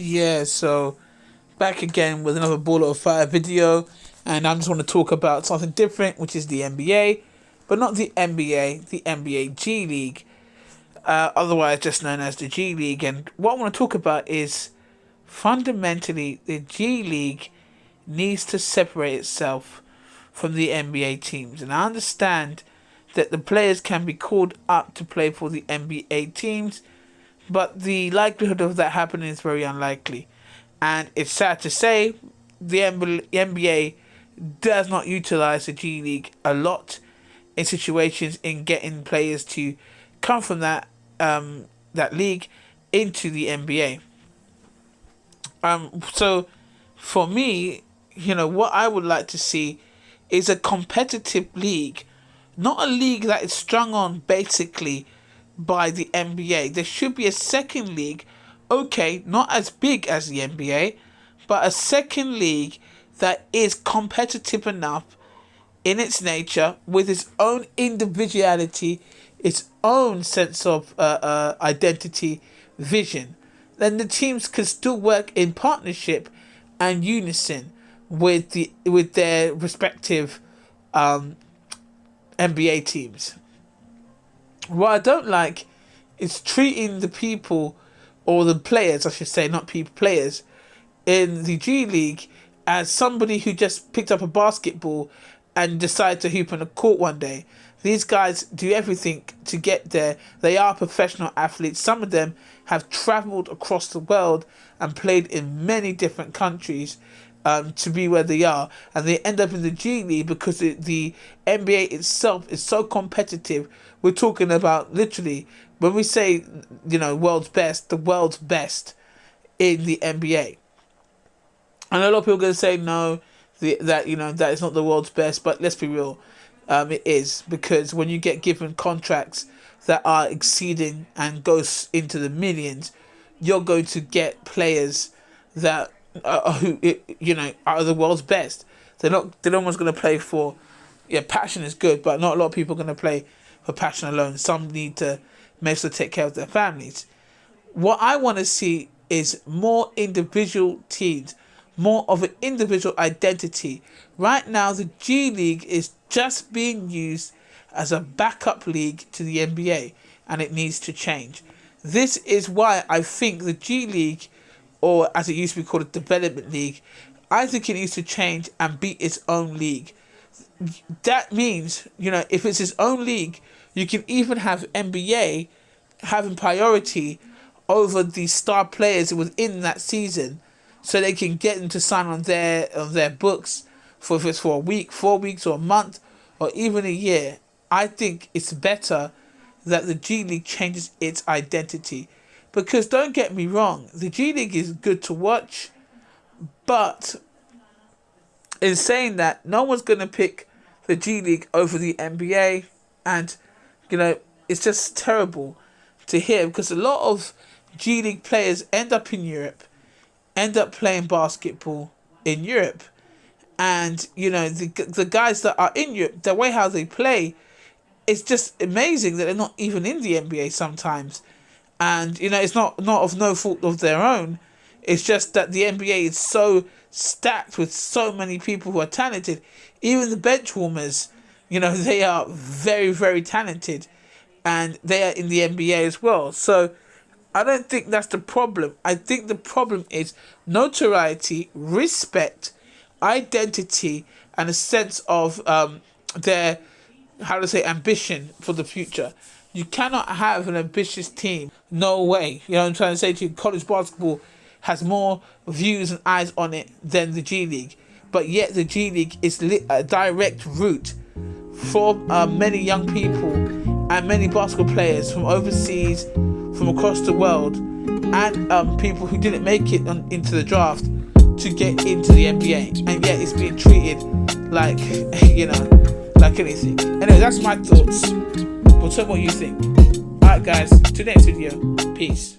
Yeah, so back again with another Ball of Fire video, and I just want to talk about something different, which is the NBA, but not the NBA, the NBA G League, otherwise just known as the G League. And what I want to talk about is fundamentally the G League needs to separate itself from the NBA teams. And I understand that the players can be called up to play for the NBA teams, but the likelihood of that happening is very unlikely. And it's sad to say, the NBA does not utilize the G League a lot in situations in getting players to come from that league into the NBA. So for me, what I would like to see is a competitive league, not a league that is strung on basically by the NBA. There should be a second league, okay, not as big as the NBA, but a second league that is competitive enough in its nature, with its own individuality, its own sense of identity, vision. Then the teams can still work in partnership and unison with their respective NBA teams. What I don't like is treating the people, or the players, I should say, not people, players, in the G League as somebody who just picked up a basketball and decided to hoop on a court one day. These guys do everything to get there. They are professional athletes. Some of them have travelled across the world and played in many different countries to be where they are. And they end up in the G League because the NBA itself is so competitive. We're talking about, literally, when we say, world's best, the world's best in the NBA. And a lot of people are going to say, no, that is not the world's best. But let's be real. It is, because when you get given contracts that are exceeding and goes into the millions, you're going to get players that who are the world's best. They're not almost going to play for, passion is good, but not a lot of people are going to play for passion alone. Some need to mostly take care of their families. What I want to see is more individual teams, more of an individual identity. Right now, the G League is just being used as a backup league to the NBA, and it needs to change. This is why I think the G League, or as it used to be called, a development league, I think it needs to change and be its own league. That means, if it's its own league, you can even have NBA having priority over the star players within that season, so they can get them to sign on their books for, if it's for a week, 4 weeks, or a month, or even a year. I think it's better that the G League changes its identity. Because don't get me wrong, the G League is good to watch, but in saying that, no one's going to pick the G League over the NBA, and it's just terrible to hear, because a lot of G League players end up in Europe, end up playing basketball in Europe, and the guys that are in Europe, the way how they play, it's just amazing that they're not even in the NBA sometimes. And it's not of no fault of their own. It's just that the NBA is so stacked with so many people who are talented. Even the bench warmers, they are very, very talented, and they are in the NBA as well. So I don't think that's the problem. I think the problem is notoriety, respect, identity, and a sense of their, ambition for the future. You cannot have an ambitious team. No way. You know what I'm trying to say to you? College basketball has more views and eyes on it than the G League. But yet the G League is a direct route for many young people and many basketball players from overseas, from across the world, and people who didn't make it into the draft to get into the NBA. And yet it's being treated like, like anything. Anyway, that's my thoughts. But tell me what you think. Alright guys, to the next video. Peace.